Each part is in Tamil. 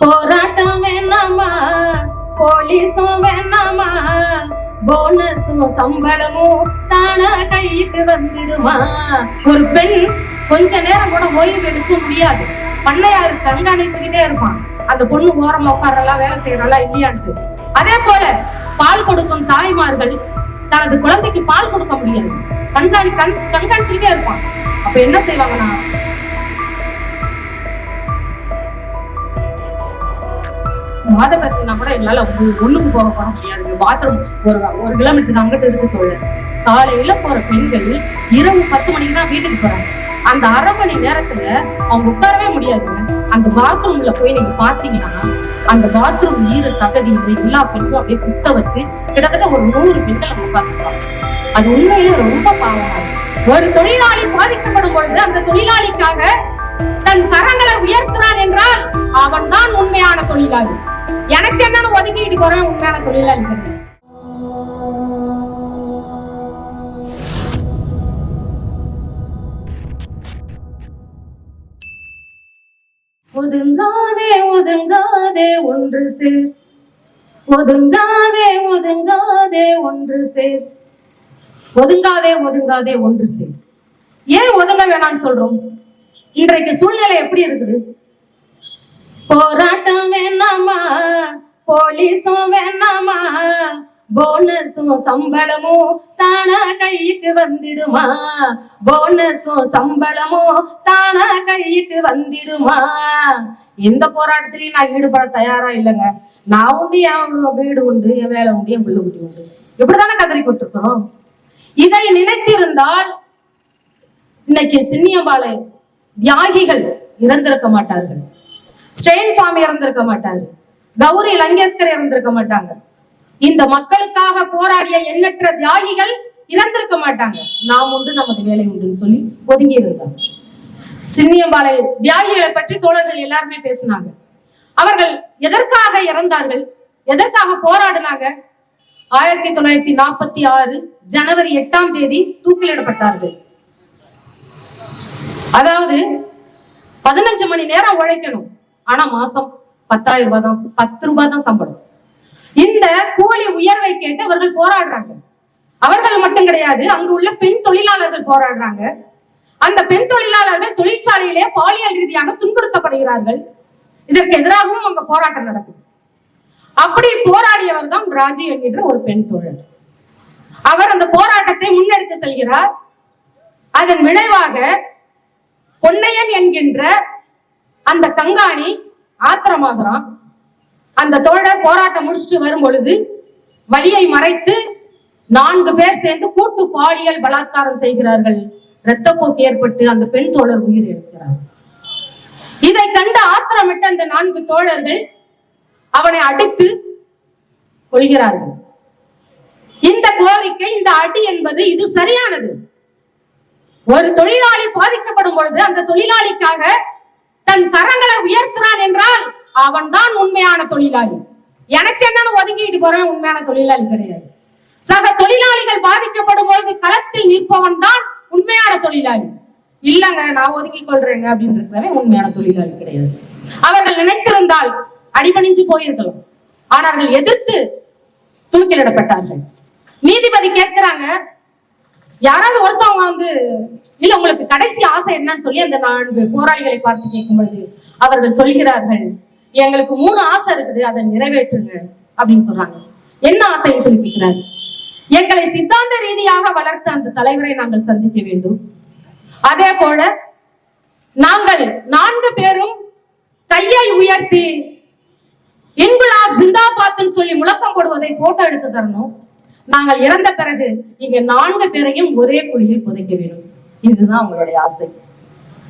போராட்டம் வேணாமா, போலீஸும் வேணாமா, போனஸும் சம்பளமும் தானா கைக்கு வந்துடுமா. ஒரு பெண் கொஞ்ச நேரம் கூட ஓய்வு எடுக்க முடியாது. பண்ணையாரு கண்காணிச்சுக்கிட்டே இருப்பான், அந்த பொண்ணு ஓரமா உட்காரலாம், வேலை செய்யறா இல்லையான்ட்டு. அதே போல பால் கொடுக்கும் தாய்மார்கள் தனது குழந்தைக்கு பால் கொடுக்க முடியாது, கண்காணிச்சுக்கிட்டே இருப்பான். அப்ப என்ன செய்வாங்கன்னா, மாத பிரச்சனைனா கூட எங்களால ஒண்ணுக்கு போக முடியாது, பாத்ரூம் ஒரு கிலோமீட்டருக்கு அங்கிட்டு இருக்கு தோழர். காலையில போற பெண்கள் இரவு 10 மணிக்கு தான் வீட்டுக்கு போறாங்க. அந்த அரை மணி நேரத்துல அவங்க உட்காரவே முடியாதுங்க. அந்த பாத்ரூம்ல போய் நீங்க பாத்தீங்கன்னா அந்த பாத்ரூம் ஈர சகதியில எல்லா பெண்களும் அப்படியே குத்த வச்சு கிட்டத்தட்ட ஒரு 100 பெண்கள் அவங்க உட்கார்ந்துருப்பாங்க. அது உண்மையிலே ரொம்ப பாவமா இருக்கு. ஒரு தொழிலாளி பாதிக்கப்படும் பொழுது அந்த தொழிலாளிக்காக தன் கரங்களை உயர்த்துறான் என்றால் அவன் தான் உண்மையான தொழிலாளி. எனக்கு என்னன்னு ஒதுக்கிட்டு போறவன் உண்மையான தொழிலாளி கிடையாது. ஒதுங்காதே ஒதுங்காதே ஒன்று சேர், ஒதுங்காதே ஒதுங்காதே ஒன்று சேர், ஒதுங்காதே ஒதுங்காதே ஒன்று சேர். ஏன் ஒதுங்க வேணாம்னு சொல்றோம்? இன்றைக்கு சூழ்நிலை எப்படி இருக்குது? போராட்டம் வேணாமா, போலீஸும் வேணாமா, போனஸும் சம்பளமும் தானா கைக்கு வந்துடுமா, போனஸும் சம்பளமும் தானா கைக்கு வந்துடுமா. எந்த போராட்டத்திலையும் நான் ஈடுபட தயாரா இல்லைங்க. நான் உண்டு, என் வீடு உண்டு, என் வேலை உண்டு, என் பிள்ளை குட்டி உண்டு, இப்படித்தானே கதறி கொண்டிருக்கிறோம். இதை நினைத்திருந்தால் இன்னைக்கு சின்னியம்பாளை தியாகிகள் இறந்திருக்க மாட்டார்கள், ஸ்டெயின் சுவாமி இறந்திருக்க மாட்டாரு, கௌரி லங்கேஷ்கர் இறந்திருக்க மாட்டாங்க, இந்த மக்களுக்காக போராடிய எண்ணற்ற தியாகிகள் இறந்திருக்க மாட்டாங்க. நாம் உண்டு நமது வேலை உண்டுன்னு சொல்லி ஒதுங்கி இருந்தாங்க. சின்னியம்பாளை தியாகிகளை பற்றி தோழர்கள் எல்லாருமே பேசினாங்க. அவர்கள் எதற்காக இறந்தார்கள், எதற்காக போராடினாங்க? 1946 ஜனவரி 8ஆம் தேதி தூக்கிலிடப்பட்டார்கள். அதாவது 15 மணி நேரம் உழைக்கணும், ஆனா மாசம் 10,000 ரூபாய் தான், 10 ரூபாய் தான் சம்பளம். இந்த கூலி உயர்வை கேட்டு அவர்கள் போராடுறாங்க. அவர்கள் மட்டும் கிடையாது, அங்கு உள்ள பெண் தொழிலாளர்கள் போராடுறாங்க. அந்த பெண் தொழிலாளர்கள் தொழிற்சாலையிலே பாலியல் ரீதியாக துன்புறுத்தப்படுகிறார்கள். இதற்கு எதிராகவும் அங்க போராட்டம் நடக்குது. அப்படி போராடியவர் தான் ராஜி என்கின்ற ஒரு பெண் தோழர். அவர் அந்த போராட்டத்தை முன்னெடுத்து செல்கிறார். அதன் விளைவாக பொன்னையன் என்கின்ற அந்த கங்காணி ஆத்திரமாகிறான். அந்த தோழர் போராட்டம் முடிச்சுட்டு வரும் பொழுது வழியை மறைத்து 4 பேர் சேர்ந்து கூட்டு பாலியல் பலாத்காரம் செய்கிறார்கள். இரத்தப்போக்கு ஏற்பட்டு அந்த பெண் தோழர் உயிர் இழக்கிறார். இதை கண்டு ஆத்திரமிட்ட அந்த 4 தோழர்கள் அவனை அடித்து கொள்கிறார்கள். இந்த கோரிக்கை, இந்த அடி என்பது இது சரியானது. ஒரு தொழிலாளி பாதிக்கப்படும் பொழுது அந்த தொழிலாளிக்காக தன் கரங்களை உயர்த்துறான் என்றால் அவன் தான் உண்மையான தொழிலாளி. எனக்கு என்னன்னு ஒதுங்கிட்டு போறவன் உண்மையான தொழிலாளி கிடையாது. சக தொழிலாளிகள் பாதிக்கப்படும் பொழுது களத்தில் நிற்பவன் தான் உண்மையான தொழிலாளி. இல்லங்க நான் ஒதுக்கி கொள்றேங்க அப்படின்றவன் உண்மையான தொழிலாளி கிடையாது. அவர்கள் நினைத்திருந்தால் அடிபணிஞ்சு போயிருக்கலாம், ஆனார்கள் எதிர்த்து தூக்கிலிடப்பட்டார்கள். நீதிபதி கேட்கிறாங்க, யாராவது ஒருத்தவங்க இல்ல உங்களுக்கு கடைசி ஆசை என்னன்னு சொல்லி அந்த 4 போராளிகளை பார்த்து கேட்கும் பொழுது அவர்கள் சொல்கிறார்கள், எங்களுக்கு 3 ஆசை இருக்குது, அதை நிறைவேற்றுங்க அப்படின்னு சொல்றாங்க. என்ன ஆசைன்னு சொல்லி கேட்கிறாரு. எங்களை சித்தாந்த ரீதியாக வளர்த்த அந்த தலைவரை நாங்கள் சந்திக்க வேண்டும். அதே போல நாங்கள் 4 பேரும் கையை உயர்த்தி இன்குலாப் ஜிந்தாபாத்னு சொல்லி முழக்கம் போடுவதை போட்டோ எடுத்து தரணும். நாங்கள் இறந்த பிறகு இங்க 4 பேரையும் ஒரே குழியில் புதைக்க வேண்டும். இதுதான் அவங்களுடைய ஆசை.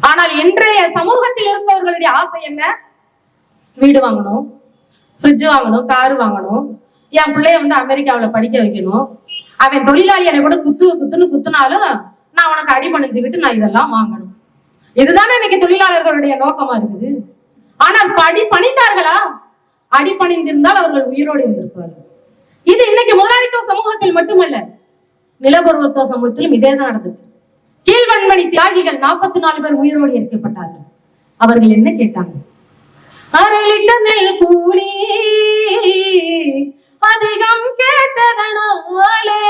ஆனால் இன்றைய சமூகத்தில் இருப்பவர்களுடைய ஆசை என்ன? வீடு வாங்கணும், ஃப்ரிட்ஜ் வாங்கணும், கார் வாங்கணும், என் பிள்ளைய அமெரிக்காவில் படிக்க வைக்கணும், அவன் தொழிலாளியை கூட குத்துன்னு குத்துனாலும் நான் உனக்கு அடி பணிஞ்சுக்கிட்டு நான் இதெல்லாம் வாங்கணும். இதுதானே இன்னைக்கு தொழிலாளர்களுடைய நோக்கமா இருக்குது. ஆனால் பணிந்தார்களா? அடி பணிந்திருந்தால் அவர்கள் உயிரோடு இருந்திருப்பார்கள். இது இன்னைக்கு முதலாளித்துவ சமூகத்தில் மட்டுமல்ல, நிலபருவத்துவ சமூகத்திலும் இதேதான் நடந்துச்சு. கீழ்வன்மணி தியாகிகள் 44 பேர் உயிரோடு எரிக்கப்பட்டார்கள். அவர்கள் என்ன கேட்டாங்க? 1/2 லிட்டர் நெல் கூலி அதிகம் கேட்டதனாலே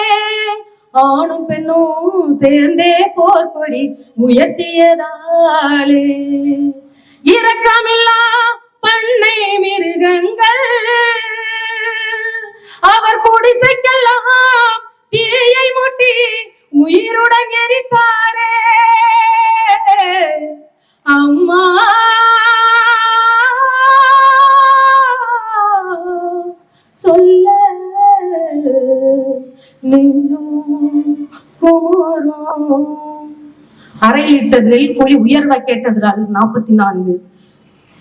ஆணும் பெண்ணும் சேர்ந்தே போர்க்கொடி உயர்த்தியதாலே இரக்கமில்லா பண்ணை மிருகங்கள் அவர் குடிசைக்கெல்லாம் தீயை மூட்டி உயிருடன் எரித்தாரே அம்மா சொல்ல நெஞ்சும் குமரும். 1/2 லிட்டர் நெல் கூலி உயர்வா கேட்டதால் 44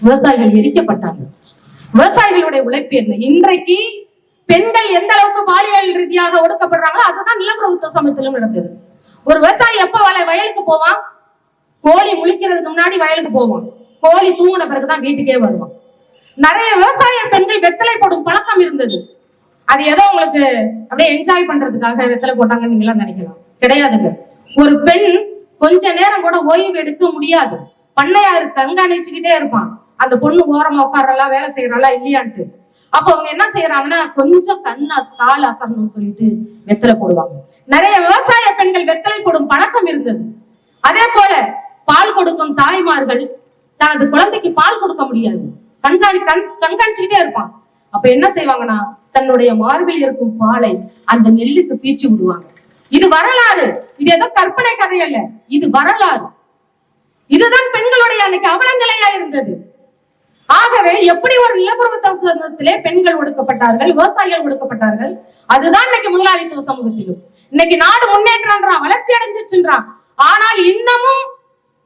விவசாயிகள் எரிக்கப்பட்டாங்க. விவசாயிகளுடைய உழைப்பு என்ன? இன்றைக்கு பெண்கள் எந்த அளவுக்கு பாலியல் ரீதியாக ஒடுக்கப்படுறாங்களோ அதுதான் நிலப்பிரபுத்துவ சமயத்திலும் நடந்தது. ஒரு விவசாயி எப்ப வயலுக்கு போவான்? கோழி முழிக்கிறதுக்கு முன்னாடி வயலுக்கு போவான். கோழி தூங்கின பிறகுதான் வீட்டுக்கே வருவான். நிறைய விவசாய பெண்கள் வெத்தலை போடும் பழக்கம் இருந்தது. அது ஏதோ உங்களுக்கு அப்படியே என்ஜாய் பண்றதுக்காக வெத்தலை போட்டாங்கன்னு நீங்க எல்லாம் நினைக்கலாம். கிடையாதுங்க. ஒரு பெண் கொஞ்ச நேரம் கூட ஓய்வு எடுக்க முடியாது. பண்ணையாரு கண்காணிச்சுக்கிட்டே இருப்பான். அந்த பொண்ணு ஓரமா உட்காரலாம், வேலை செய்யறாளா இல்லையான்ட்டு. அப்ப அவங்க என்ன செய்யறாங்கன்னா கொஞ்சம் கால் அசரணும்னு சொல்லிட்டு வெத்தலை போடுவாங்க. நிறைய விவசாய பெண்கள் வெத்தலை போடும் பழக்கம் இருந்தது. அதே போல பால் கொடுக்கும் தாய்மார்கள் தனது குழந்தைக்கு பால் கொடுக்க முடியாது, கண்காணிச்சுக்கிட்டே இருப்பான். அப்ப என்ன செய்வாங்கன்னா தன்னுடைய மார்பில் இருக்கும் பாலை அந்த நெல்லுக்கு பீச்சு விடுவாங்க. இது வரலாறு. இது ஏதோ கற்பனை கதை அல்ல, இது வரலாறு. இதுதான் பெண்களுடைய அன்னைக்கு அவலநிலையா இருந்தது. ஆகவே எப்படி ஒரு நிலப்பிரபுத்துவ சமூகத்திலே பெண்கள் ஒடுக்கப்பட்டார்கள், விவசாயிகள் ஒடுக்கப்பட்டார்கள், அதுதான் இன்னைக்கு முதலாளித்துவ சமூகத்திலும். இன்னைக்கு நாடு முன்னேற்றான், வளர்ச்சி அடைஞ்சிச்சுன்றான். ஆனால் இன்னமும்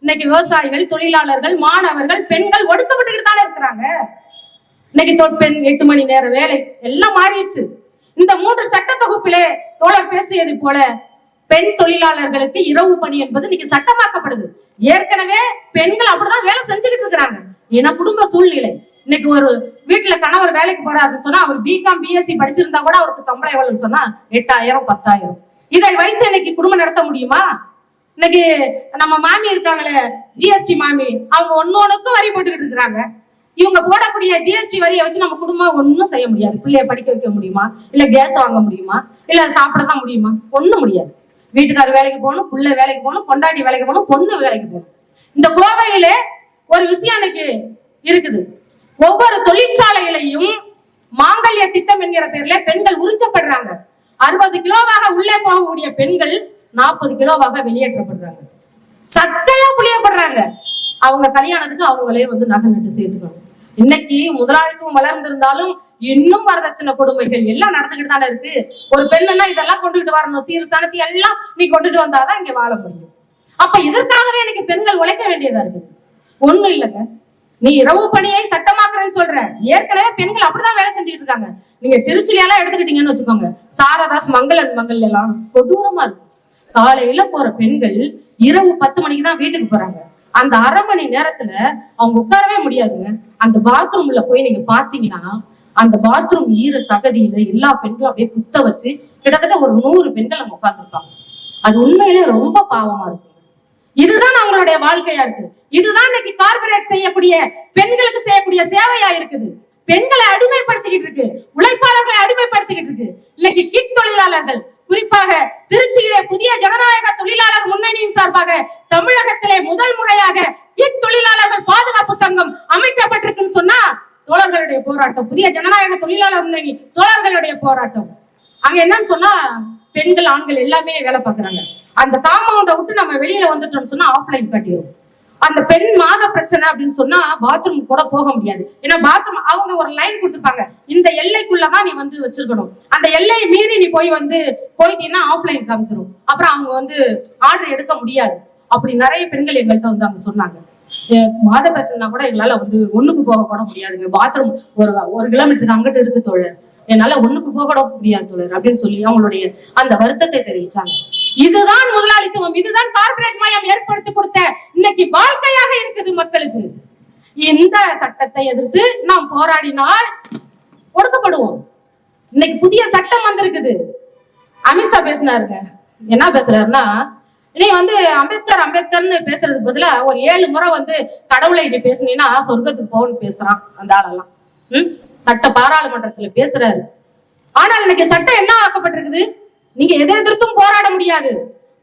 இன்னைக்கு விவசாயிகள், தொழிலாளர்கள், மாணவர்கள், பெண்கள் ஒடுக்கப்பட்டுக்கிட்டு தானே இருக்கிறாங்க. இன்னைக்கு பெண் 8 மணி நேர வேலை எல்லாம் மாறிடுச்சு. இந்த 3 சட்ட தொகுப்பிலே தோழர் பேசியது போல பெண் தொழிலாளர்களுக்கு இரவு பணி என்பது இன்னைக்கு சட்டமாக்கப்படுது. ஏற்கனவே பெண்கள் அப்படிதான் வேலை செஞ்சுக்கிட்டு இருக்கிறாங்க. ஏன்னா குடும்ப சூழ்நிலை. இன்னைக்கு ஒரு வீட்டுல கணவர் வேலைக்கு போறாருன்னு சொன்னா அவர் பிகாம் பிஎஸ்சி படிச்சிருந்தா கூட அவருக்கு சம்பளம் எவ்வளவுன்னு சொன்னா 8000 10,000. இதை வைத்து இன்னைக்கு குடும்பம் நடத்த முடியுமா? இன்னைக்கு நம்ம மாமி இருக்காங்களே, ஜிஎஸ்டி மாமி, அவங்க ஒன்னொன்னுக்கும் வரி போட்டுக்கிட்டு இருக்கிறாங்க. இவங்க போடக்கூடிய ஜிஎஸ்டி வரியை வச்சு நம்ம குடும்பம் ஒன்னும் செய்ய முடியாது. பிள்ளைய படிக்க வைக்க முடியுமா? இல்ல கேஸ் வாங்க முடியுமா? இல்ல சாப்பிடதான் முடியுமா? ஒண்ணும் முடியாது. வீட்டுக்காரர் வேலைக்கு போகணும், பிள்ளை வேலைக்கு போகணும், பொண்டாட்டி வேலைக்கு போகணும், பொண்ணு வேலைக்கு போகணும். இந்த கோவையில ஒரு விஷயம் எனக்கு இருக்குது. ஒவ்வொரு தொழிற்சாலையிலையும் மாங்கல்ய திட்டம் என்கிற பேர்ல பெண்கள் உறிஞ்சப்படுறாங்க. 60 கிலோவாக உள்ளே போகக்கூடிய பெண்கள் 40 கிலோவாக வெளியேற்றப்படுறாங்க. சக்கையா புளியப்படுறாங்க. அவங்க கல்யாணத்துக்கு அவங்களே நகை நட்டு சேர்த்துக்கணும். இன்னைக்கு முதலாளித்துவம் வளர்ந்திருந்தாலும் இன்னும் வரதட்சணை கொடுமைகள் எல்லாம் நடந்துகிட்டு தானே இருக்கு. ஒரு பெண்ணுன்னா இதெல்லாம் கொண்டுகிட்டு வரணும், சீர் சாணத்தி எல்லாம் நீ கொண்டுட்டு வந்தாதான் இங்க வாழ முடியும். அப்ப இதற்காகவே இன்னைக்கு பெண்கள் உழைக்க வேண்டியதா இருக்குது. ஒண்ணும் இல்லைங்க, நீ இரவு பணியை சட்டமாக்குறேன்னு சொல்ற. ஏற்கனவே பெண்கள் அப்படிதான் வேலை செஞ்சுட்டு இருக்காங்க. நீங்க திருச்சில எல்லாம் எடுத்துக்கிட்டீங்கன்னு வச்சுக்கோங்க, சாரதாஸ் மங்கள் எல்லாம் கொடூரமா இருக்கு. காலையில போற பெண்கள் இரவு 10 மணிக்கு தான் வீட்டுக்கு போறாங்க. அந்த 1/2 மணி நேரத்துல அவங்க உட்காரவே முடியாதுங்க. அந்த பாத்ரூம்ல போய் நீங்க பாத்தீங்கன்னா அந்த பாத்ரூம் ஈர சகதியில எல்லா பெண்களும் அப்படியே குத்த வச்சு கிட்டத்தட்ட ஒரு 100 பெண்கள் அங்க உட்கார்ந்துருப்பாங்க. அது உண்மையிலே ரொம்ப பாவமா இருக்கு. இதுதான் அவங்களுடைய வாழ்க்கையா இருக்கு. இதுதான் இன்னைக்கு கார்பரேட் செய்யக்கூடிய பெண்களுக்கு செய்யக்கூடிய சேவையா இருக்குது. பெண்களை அடிமைப்படுத்திக்கிட்டு இருக்கு, உழைப்பாளர்களை அடிமைப்படுத்திக்கிட்டு இருக்கு. இன்னைக்கு கிக் தொழிலாளர்கள், குறிப்பாக திருச்சியிலே புதிய ஜனநாயக தொழிலாளர் முன்னணியின் சார்பாக தமிழகத்திலே முதல் முறையாக கிக் தொழிலாளர்கள் பாதுகாப்பு சங்கம் அமைக்கப்பட்டிருக்குன்னு சொன்னா தோழர்களுடைய போராட்டம், புதிய ஜனநாயக தொழிலாளர் முன்னணி தோழர்களுடைய போராட்டம். அங்க என்னன்னு சொன்னா பெண்கள் ஆண்கள் எல்லாமே வேலை பார்க்கறாங்க. அந்த காம்பவுண்ட விட்டு நம்ம வெளியில வந்துட்டோம்னு சொன்னா ஆஃப்லைன் கட்டிடும். அந்த பெண் மாத பிரச்சனை அப்படின்னு சொன்னா பாத்ரூம் கூட போக முடியாது. ஏன்னா பாத்ரூம் அவங்க ஒரு லைன் கொடுத்துருப்பாங்க, இந்த எல்லைக்குள்ளதான் நீ வச்சிருக்கணும். அந்த எல்லையை மீறி நீ போயிட்டீங்கன்னா ஆஃப்லைன் காமிச்சிரும். அப்புறம் அவங்க ஆர்டர் எடுக்க முடியாது. அப்படி நிறைய பெண்கள் எங்கள்கிட்ட அவங்க சொன்னாங்க, மாத பிரச்சனைனா கூட எங்களால ஒண்ணுக்கு போக கூட முடியாதுங்க, பாத்ரூம் ஒரு கிலோமீட்டருக்கு அங்கிட்டு இருக்கு தோழர், என்னால ஒண்ணுக்கு போக கூட முடியாது தோழர் அப்படின்னு சொல்லி அவங்களுடைய அந்த வருத்தத்தை தெரிவிச்சாங்க. இதுதான் முதலாளித்துவம், இதுதான் கார்பரேட் மயம் ஏற்படுத்தி கொடுத்த இன்னைக்கு வாழ்க்கையாக இருக்குது மக்களுக்கு. இந்த சட்டத்தை எதிர்த்து நாம் போராடினால் ஒடுக்கப்படுவோம். இன்னைக்கு புதிய சட்டம் வந்திருக்குது. அமித்ஷா பேசினாருங்க. என்ன பேசுறாருன்னா, நீ வந்து அம்பேத்கர் அம்பேத்கர்னு பேசுறதுக்கு பதிலா ஒரு 7 முறை வந்து கடவுளை நீ பேசுனீங்கன்னா சொர்க்கத்துக்கு போகணும்னு பேசுறான் அந்த ஆளெல்லாம். சட்ட பாராளுமன்றத்துல பேசுறாரு. ஆனால் இன்னைக்கு சட்டம் என்ன ஆக்கப்பட்டிருக்குது? நீங்க எதை எதிர்த்தும் போராட முடியாது.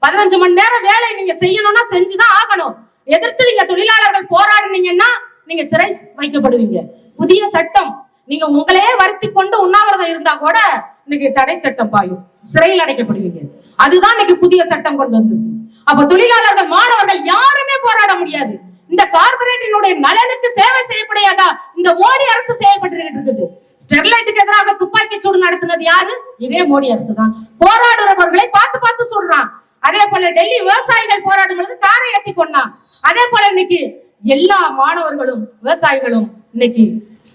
15 மணி நேரம் வேலை நீங்க செய்யணும்னா செஞ்சுதான் ஆகணும். எதிர்த்து நீங்க தொழிலாளர்கள் போராடுனீங்கன்னா நீங்க சிறை வைக்கப்படுவீங்க. புதிய சட்டம், நீங்க உங்களையே வருத்தி கொண்டு உண்ணாவிரதம் இருந்தா கூட இன்னைக்கு தடை சட்டம் பாயும், சிறையில் அடைக்கப்படுவீங்க. அதுதான் இன்னைக்கு புதிய சட்டம் கொண்டு வந்தது. அப்ப தொழிலாளர்கள், மாணவர்கள் யாருமே போராட முடியாது. இந்த கார்பரேட்டினுடைய நலனுக்கு சேவை செய்யப்படையாதா இந்த மோடி அரசு செயல்பட்டு இருக்குது. ஸ்டெர்லைட்டுக்கு எதிராக துப்பாக்கி சூடு நடத்தினது யாரு? இதே மோடி அரசு தான். போராடுறவர்களை பார்த்து பார்த்து சொல்றான். அதே போல டெல்லி விவசாயிகள் போராடும் பொழுது காரை ஏத்தி கொண்டான். அதே போல இன்னைக்கு எல்லா மாணவர்களும் விவசாயிகளும் இன்னைக்கு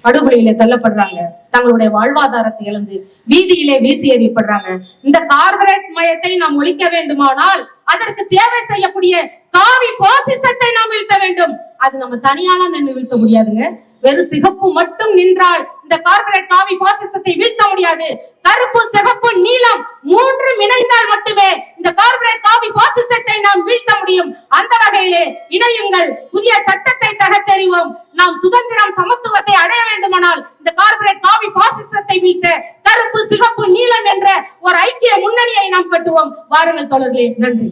படுகொலையில தள்ளப்படுறாங்க. தங்களுடைய வாழ்வாதாரத்தை இழந்து வீதியிலே வீசி எறியப்படுறாங்க. இந்த கார்பரேட் மயத்தை நாம் ஒழிக்க வேண்டுமானால் அதற்கு சேவை செய்யக்கூடிய காவி பாசிசத்தை நாம் வீழ்த்த வேண்டும். அது நம்ம தனியால நின்று வீழ்த்த முடியாதுங்க. வெறும் சிகப்பு மட்டும் நின்றால் இந்த கார்பரேட் காவி பாசிசத்தை வீழ்த்த முடியாது. கருப்பு, சிகப்பு, நீலம் 3 இணைந்தால் மட்டுமே இந்த கார்பரேட் காவி பாசிசத்தை நாம் வீழ்த்த முடியும். அந்த வகையிலே இணையுங்கள், புதிய சட்டத்தை தகர்த்தெறிவோம். நாம் சுதந்திரம், சமத்துவத்தை அடைய வேண்டுமானால் இந்த கார்பரேட் காவி பாசிசத்தை வீழ்த்த கருப்பு, சிகப்பு, நீலம் என்ற ஒரு ஐக்கிய முன்னணியை நாம் கட்டுவோம். வாருங்கள் தோழர்களே. நன்றி.